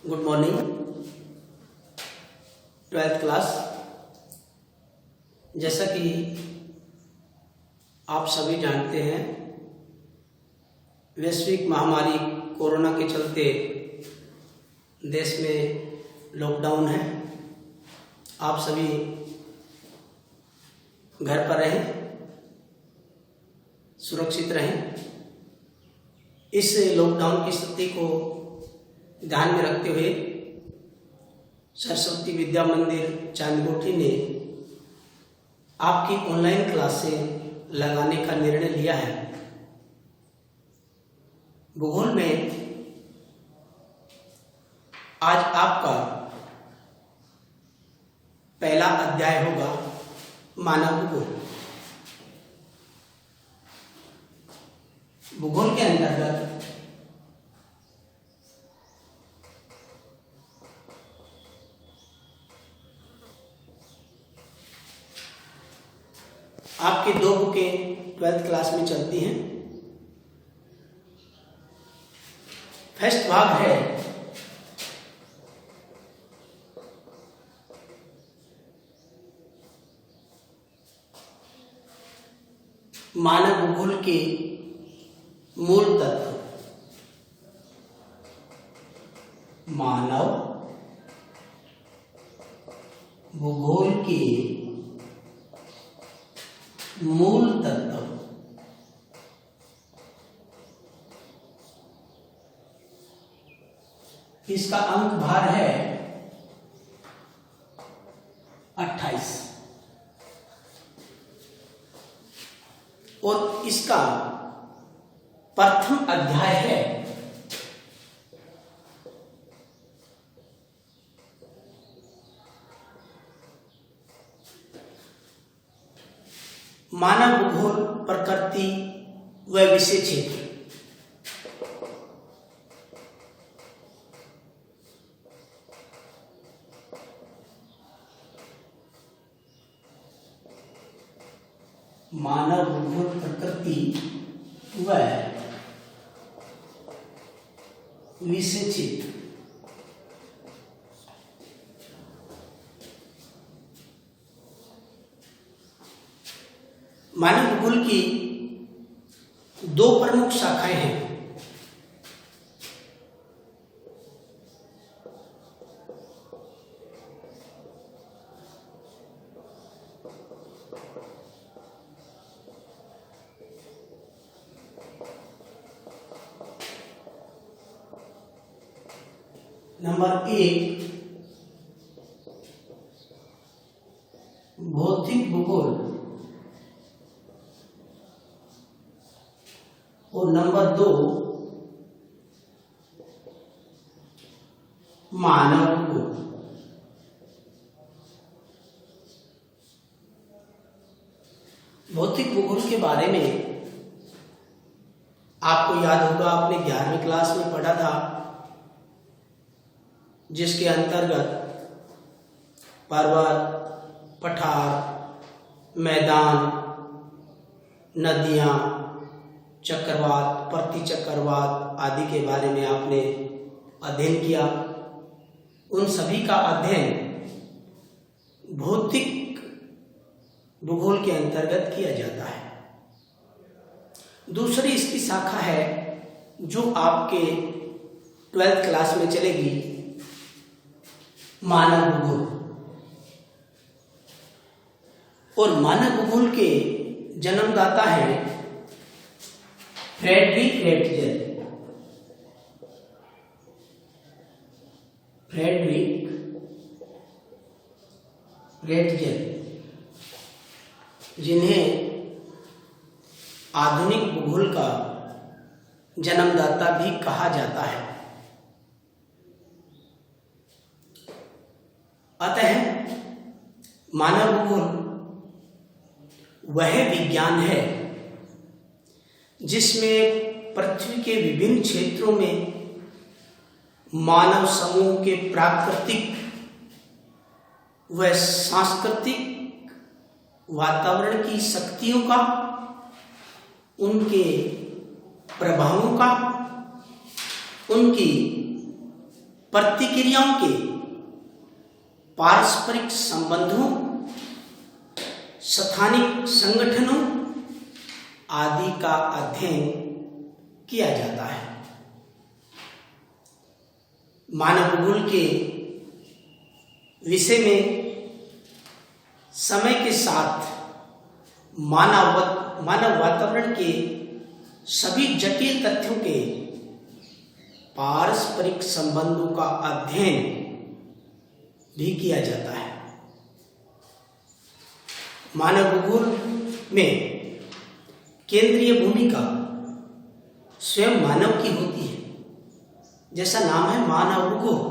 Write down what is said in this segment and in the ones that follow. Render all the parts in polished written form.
Good morning 12th class. जैसा कि आप सभी जानते हैं, वैश्विक महामारी कोरोना के चलते देश में लॉकडाउन है। आप सभी घर पर रहें, सुरक्षित रहें। इस लॉकडाउन की स्थिति को ध्यान में रखते हुए सरस्वती विद्या मंदिर चांदकोठी ने आपकी ऑनलाइन क्लासें लगाने का निर्णय लिया है। भूगोल में आज आपका पहला अध्याय होगा मानव भूगोल। भूगोल के अंतर्गत आपकी दो बुकें 12th क्लास में चलती हैं। फर्स्ट भाग है मानव भूगोल के मूल तत्व। मानव भूगोल के मूल तत्व। इसका अंक भार है 28 और इसका प्रथम अध्याय है मानव भूगोल प्रकृति व विषय क्षेत्र। मानव भूगोल प्रकृति व विषय क्षेत्र। मानव भूगोल की दो प्रमुख शाखाएं हैं। नंबर 1 भौतिक भूगोल और नंबर 2 मानव भूगोल। भौतिक भूगोल के बारे में आपको याद होगा, आपने 11वीं क्लास में पढ़ा था, जिसके अंतर्गत पर्वत, पठार, मैदान, नदियां, चक्रवात, प्रतिचक्रवात आदि के बारे में आपने अध्ययन किया। उन सभी का अध्ययन भौतिक भूगोल के अंतर्गत किया जाता है। दूसरी इसकी शाखा है जो आपके 12th क्लास में चलेगी, मानव भूगोल। और मानव भूगोल के जन्मदाता है फ्रेडरिक रेटजेल। फ्रेडरिक रेटजेल, जिन्हें आधुनिक भूगोल का जन्मदाता भी कहा जाता है। अतः मानव भूगोल वह विज्ञान है जिसमें पृथ्वी के विभिन्न क्षेत्रों में मानव समूह के प्राकृतिक व सांस्कृतिक वातावरण की शक्तियों का, उनके प्रभावों का, उनकी प्रतिक्रियाओं के पारस्परिक संबंधों, स्थानिक संगठनों आदि का अध्ययन किया जाता है। मानव भूगोल के विषय में समय के साथ मानव वातावरण के सभी जटिल तथ्यों के पारस्परिक संबंधों का अध्ययन भी किया जाता है। मानव भूगोल में केंद्रीय भूमिका स्वयं मानव की होती है। जैसा नाम है मानव भूगोल,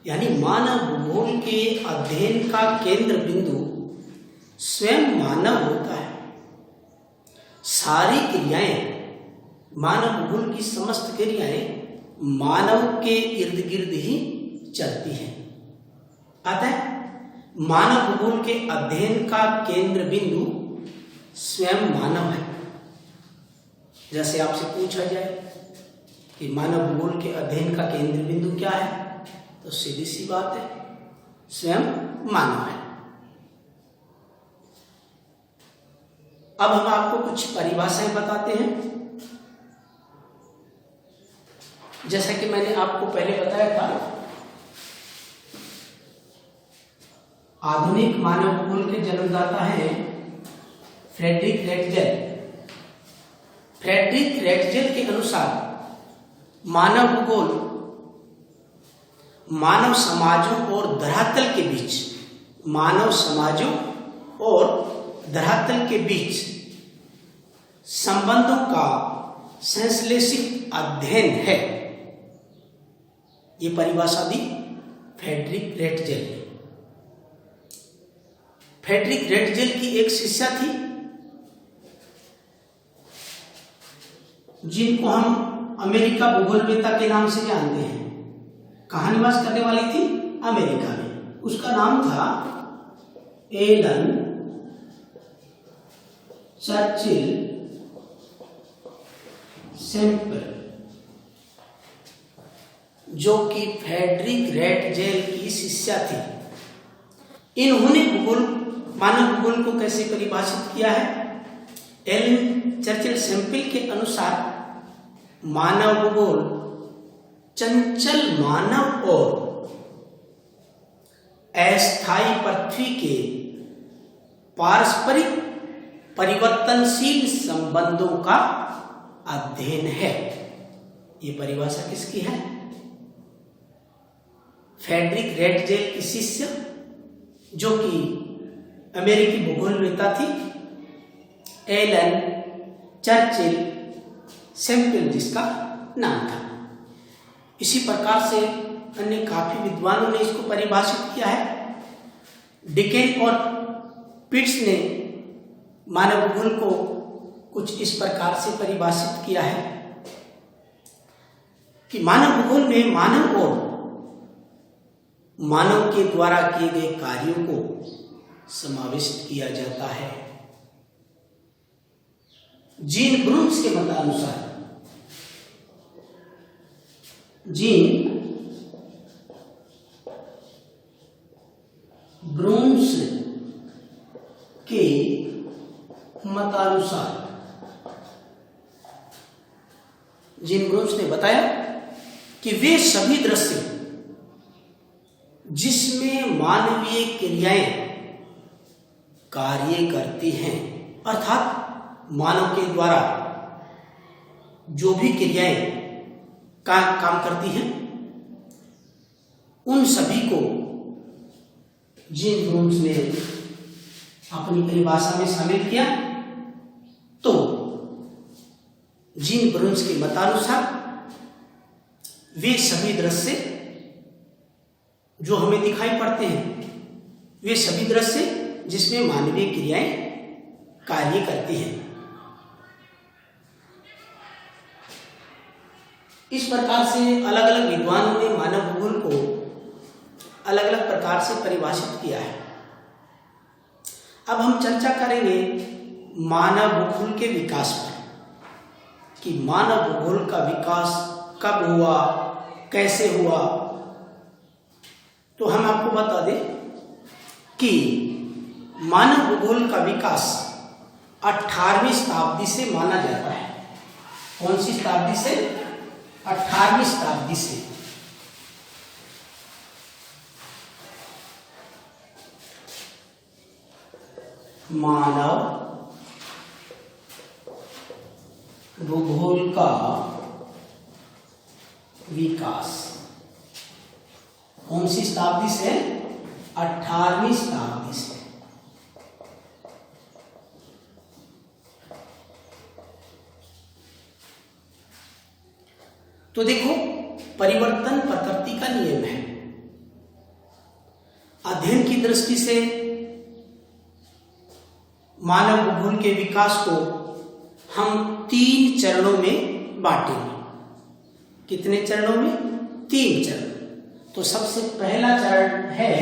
यानी मानव भूगोल के अध्ययन का केंद्र बिंदु स्वयं मानव होता है। सारी क्रियाएं, मानव भूगोल की समस्त क्रियाएं मानव के इर्द गिर्द ही चलती हैं। अतः मानव भूगोल के अध्ययन का केंद्र बिंदु स्वयं मानव है। जैसे आपसे पूछा जाए कि मानव भूगोल के अध्ययन का केंद्र बिंदु क्या है, तो सीधी सी बात है, स्वयं मानव है। अब हम आपको कुछ परिभाषाएं बताते हैं। जैसा कि मैंने आपको पहले बताया था, आधुनिक मानव भूगोल के जन्मदाता हैं फ्रेडरिक रेटजेल। फ्रेडरिक रेटजेल के अनुसार मानव भूगोल मानव समाजों और धरातल के बीच, मानव समाजों और धरातल के बीच संबंधों का संश्लेषित अध्ययन है। ये परिभाषा दी फ्रेडरिक रेटजेल ने। फ्रेडरिक रेटजेल की एक शिष्या थी जिनको हम अमेरिका भूगोलवेत्ता के नाम से जानते हैं। कहाँ निवास करने वाली थी? अमेरिका में। उसका नाम था एलन चर्चिल सेम्पल, जो कि फ्रेडरिक रेटजेल की शिष्या थी। इन्होंने मानव भूगोल को कैसे परिभाषित किया है? एलन चर्चिल सेम्पल के अनुसार मानव भूगोल चंचल मानव और अस्थायी पृथ्वी के पारस्परिक परिवर्तनशील संबंधों का अध्ययन है। ये परिभाषा किसकी है? फ्रेडरिक रेटजेल की शिष्य, जो कि अमेरिकी भूगोलवेत्ता थी, एलन चर्चिल सेम्पल जिसका नाम था। इसी प्रकार से अन्य काफी विद्वानों ने इसको परिभाषित किया है। डिकेन और पिट्स ने मानव भूगोल को कुछ इस प्रकार से परिभाषित किया है कि मानव भूगोल में मानव और मानव के द्वारा किए गए कार्यों को समाविष्ट किया जाता है। जीन ब्रून्स के मतानुसार जीन ब्रून्स ने बताया कि वे सभी दृश्य जिसमें मानवीय क्रियाएं कार्य करती हैं, अर्थात मानव के द्वारा जो भी क्रियाएं काम करती हैं, उन सभी को जीन ब्रून्स ने अपनी परिभाषा में शामिल किया। तो जीन ब्रून्स के मतानुसार वे सभी दृश्य जो हमें दिखाई पड़ते हैं, वे सभी दृश्य जिसमें मानवीय क्रियाएं कार्य करती हैं। इस प्रकार से अलग अलग विद्वानों ने मानव भूगोल को अलग अलग प्रकार से परिभाषित किया है। अब हम चर्चा करेंगे मानव भूगोल के विकास पर, कि मानव भूगोल का विकास कब हुआ, कैसे हुआ तो हम आपको बता दें कि मानव भूगोल का विकास 18वीं शताब्दी से माना जाता है। कौन सी शताब्दी से? 18वीं शताब्दी से। मानव भूगोल का विकास कौन सी शताब्दी से? 18वीं शताब्दी से। तो देखो, परिवर्तन प्रकृति का नियम है। अध्ययन की दृष्टि से मानव भूगोल के विकास को हम 3 चरणों में बांटेंगे। कितने चरणों में? 3 चरण। तो सबसे पहला चरण है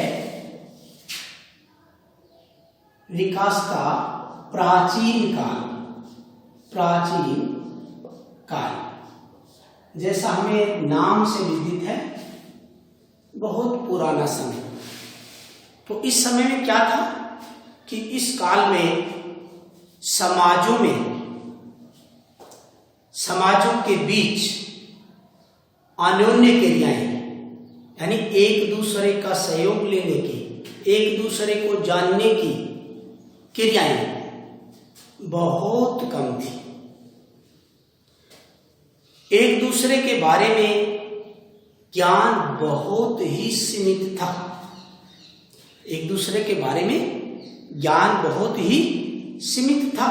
विकास का प्राचीन काल। प्राचीन काल जैसा हमें नाम से विदित है, बहुत पुराना समय। तो इस समय में क्या था कि इस काल में समाजों के बीच अन्योन्य क्रियाएं, यानी एक दूसरे का सहयोग लेने की, एक दूसरे को जानने की क्रियाएं बहुत कम थी। एक दूसरे के बारे में ज्ञान बहुत ही सीमित था। एक दूसरे के बारे में ज्ञान बहुत ही सीमित था।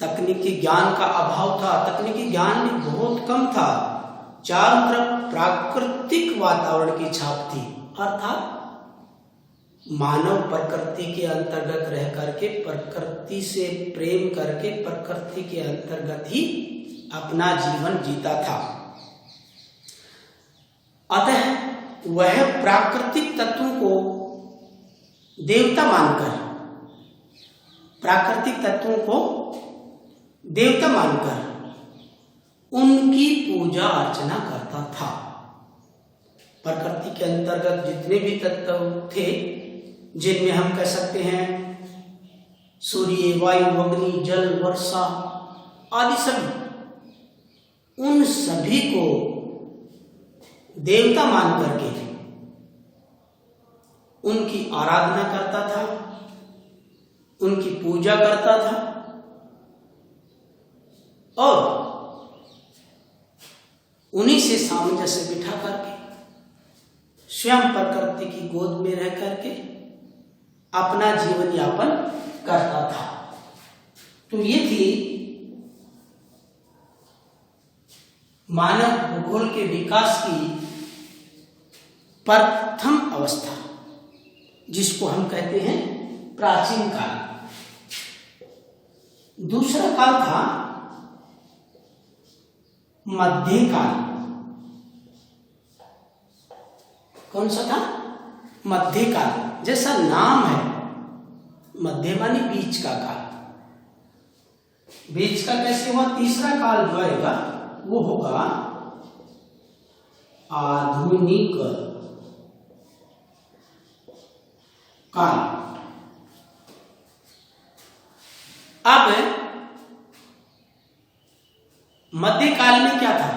तकनीकी ज्ञान का अभाव था। तकनीकी ज्ञान भी बहुत कम था। चारों तरफ प्राकृतिक वातावरण की छाप थी, अर्थात मानव प्रकृति के अंतर्गत रह करके, प्रकृति से प्रेम करके, प्रकृति के अंतर्गत ही अपना जीवन जीता था। अतः वह प्राकृतिक तत्वों को देवता मानकर, उनकी पूजा अर्चना करता था। प्रकृति के अंतर्गत जितने भी तत्व थे, जिनमें हम कह सकते हैं सूर्य, वायु, अग्नि, जल, वर्षा आदि सभी, उन सभी को देवता मान करके उनकी आराधना करता था, उनकी पूजा करता था और उन्हीं से सामंजस्य बिठा करके स्वयं प्रकृति की गोद में रह करके अपना जीवन यापन करता था। तो ये थी मानव भूगोल के विकास की प्रथम अवस्था, जिसको हम कहते हैं प्राचीन काल। दूसरा काल था मध्यकाल। कौन सा था? मध्यकाल। जैसा नाम है, मध्य मानी बीच का काल। बीच का कैसे हुआ? तीसरा काल जो आएगा वो होगा आधुनिक काल। अब मध्यकाल में क्या था?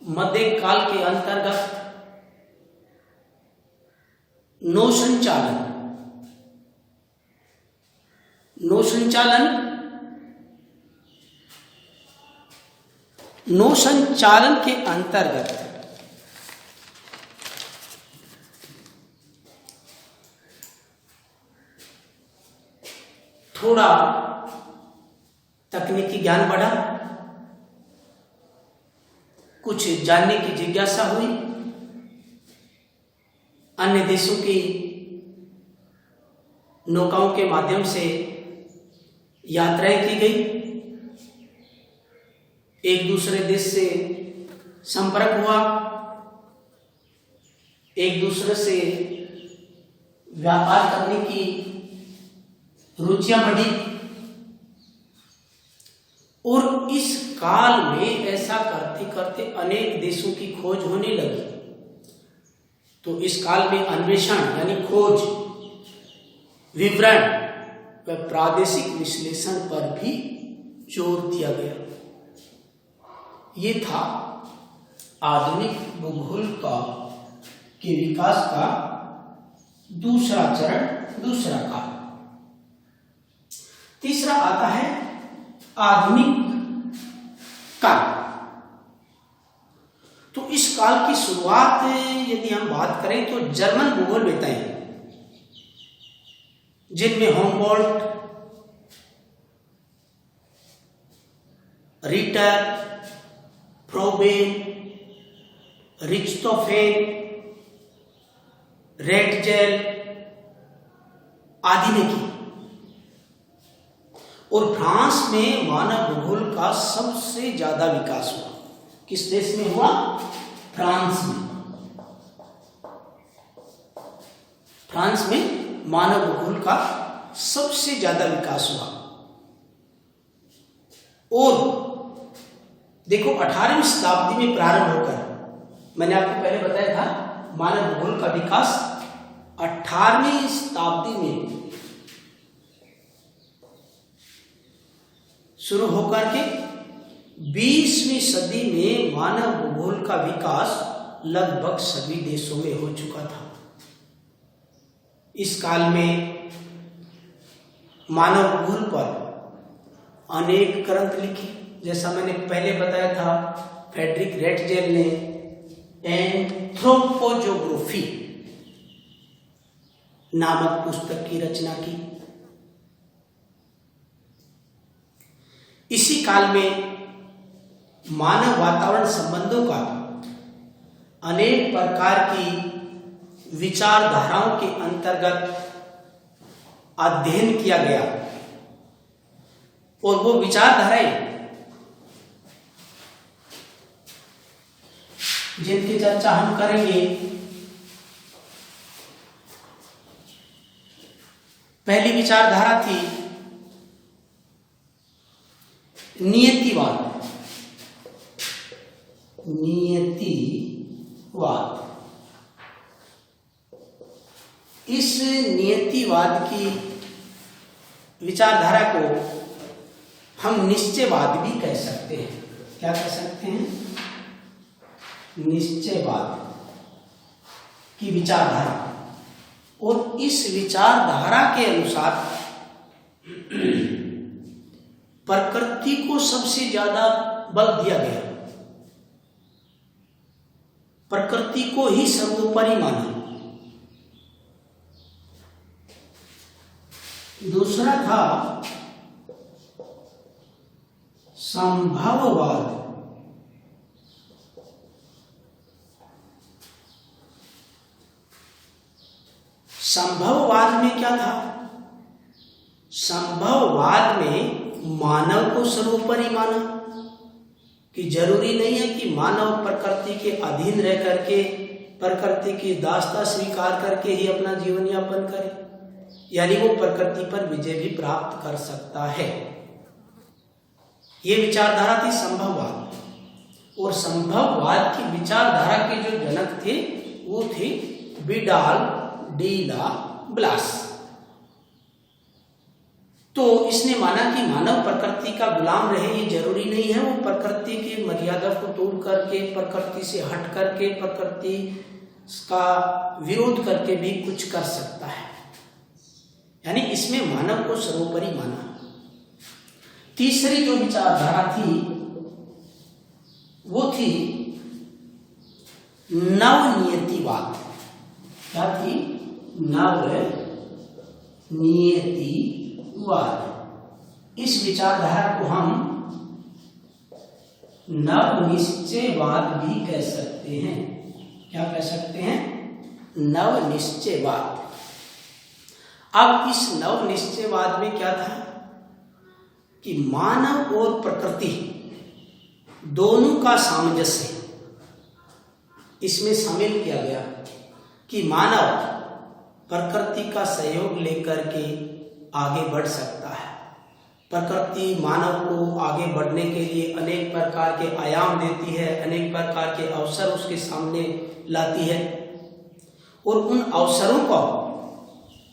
मध्यकाल के अंतर्गत नौ संचालन के अंतर्गत थोड़ा तकनीकी ज्ञान बढ़ा, कुछ जानने की जिज्ञासा हुई, अन्य देशों की नौकाओं के माध्यम से यात्राएं की गई, एक दूसरे देश से संपर्क हुआ, एक दूसरे से व्यापार करने की रुचियां बढ़ी और इस काल में ऐसा करते करते अनेक देशों की खोज होने लगी। तो इस काल में अन्वेषण यानी खोज, विवरण व प्रादेशिक विश्लेषण पर भी जोर दिया गया। ये था आधुनिक भूगोल के विकास का दूसरा चरण, दूसरा काल। तीसरा आता है आधुनिक काल। तो इस काल की शुरुआत यदि हम बात करें तो जर्मन भूगोलवेत्ता हैं, जिनमें होमबोल्ट, रिटर, फ्रोबेन, रिच्टोफेन, रेटजेल आदि ने की। और फ्रांस में मानव भूगोल का सबसे ज्यादा विकास हुआ। किस देश में हुआ? फ्रांस में। फ्रांस में मानव भूगोल का सबसे ज्यादा विकास हुआ। और देखो 18वीं शताब्दी में प्रारंभ होकर, मैंने आपको पहले बताया था मानव भूगोल का विकास 18वीं शताब्दी में शुरू होकर के 20वीं सदी में मानव भूगोल का विकास लगभग सभी देशों में हो चुका था। इस काल में मानव भूगोल पर अनेक ग्रंथ लिखे, जैसा मैंने पहले बताया था, फ्रेडरिक रेटजेल ने एंथ्रोपोजोग्राफी नामक पुस्तक की रचना की। इसी काल में मानव वातावरण संबंधों का अनेक प्रकार की विचारधाराओं के अंतर्गत अध्ययन किया गया। और वो विचारधाराएं जिनकी चर्चा हम करेंगे, पहली विचारधारा थी नियतिवाद। इस नियतिवाद की विचारधारा को हम निश्चयवाद भी कह सकते हैं। क्या कह सकते हैं? निश्चयवाद की विचारधारा। और इस विचारधारा के अनुसार प्रकृति को सबसे ज्यादा बल दिया गया, प्रकृति को ही सर्वोपरि माना। दूसरा था संभववाद। संभववाद में क्या था? संभववाद में मानव को सर्वोपरि माना कि जरूरी नहीं है कि मानव प्रकृति के अधीन रह करके, प्रकृति की दास्ता स्वीकार करके ही अपना जीवन यापन करे, यानी वो प्रकृति पर विजय भी प्राप्त कर सकता है। ये विचारधारा थी संभववाद। और संभववाद की विचारधारा के जो जनक थे वो थे विडाल डी ला ब्लास। तो इसने माना कि मानव प्रकृति का गुलाम रहे ये जरूरी नहीं है, वो प्रकृति की मर्यादा को तोड़ करके, प्रकृति से हट करके, प्रकृति का विरोध करके भी कुछ कर सकता है। यानी इसमें मानव को सर्वोपरि माना। तीसरी जो विचारधारा थी वो थी नवनियतिवाद। क्या थी? नवनियतिवाद। इस विचारधारा को हम नवनिश्चयवाद भी कह सकते हैं। क्या कह सकते हैं? नवनिश्चयवाद। अब इस नवनिश्चयवाद में क्या था कि मानव और प्रकृति दोनों का सामंजस्य इसमें शामिल किया गया कि मानव प्रकृति का सहयोग लेकर के आगे बढ़ सकता है। प्रकृति मानव को आगे बढ़ने के लिए अनेक प्रकार के आयाम देती है, अनेक प्रकार के अवसर उसके सामने लाती है। और उन अवसरों का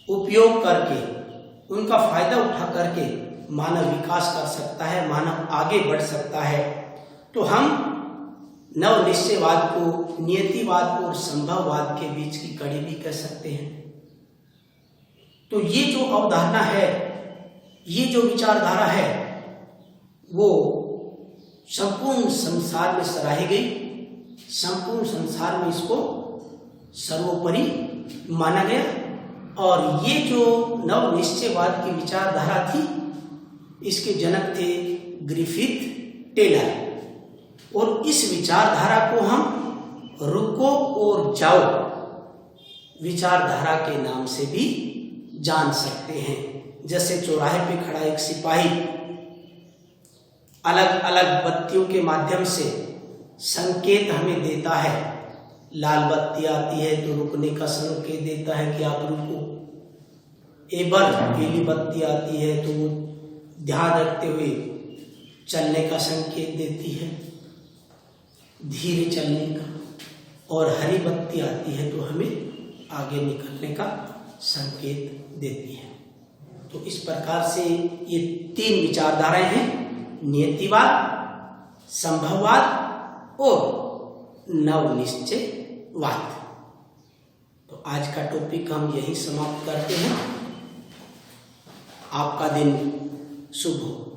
उपयोग करके, उनका फायदा उठा करके मानव विकास कर सकता है, मानव आगे बढ़ सकता है। तो हम नव निश्चयवाद को नियतिवाद और संभववाद के बीच की कड़ी भी कह सकते हैं। तो ये जो अवधारणा है, ये जो विचारधारा है, वो संपूर्ण संसार में सराही गई, संपूर्ण संसार में इसको सर्वोपरि माना गया। और ये जो नव निश्चयवाद की विचारधारा थी, इसके जनक थे ग्रिफिथ टेलर। और इस विचारधारा को हम रुको और जाओ विचारधारा के नाम से भी जान सकते हैं। जैसे चौराहे पे खड़ा एक सिपाही अलग अलग बत्तियों के माध्यम से संकेत हमें देता है। लाल बत्ती आती है तो रुकने का संकेत देता है कि आप रुको। एबर पीली बत्ती आती है तो वो ध्यान रखते हुए चलने का संकेत देती है, धीरे चलने का। और हरी बत्ती आती है तो हमें आगे निकलने का संकेत देती है। तो इस प्रकार से ये 3 विचारधाराएं हैं, नियतिवाद, संभववाद और नवनिश्चयवाद। तो आज का टॉपिक हम यही समाप्त करते हैं। आपका दिन शुभ हो।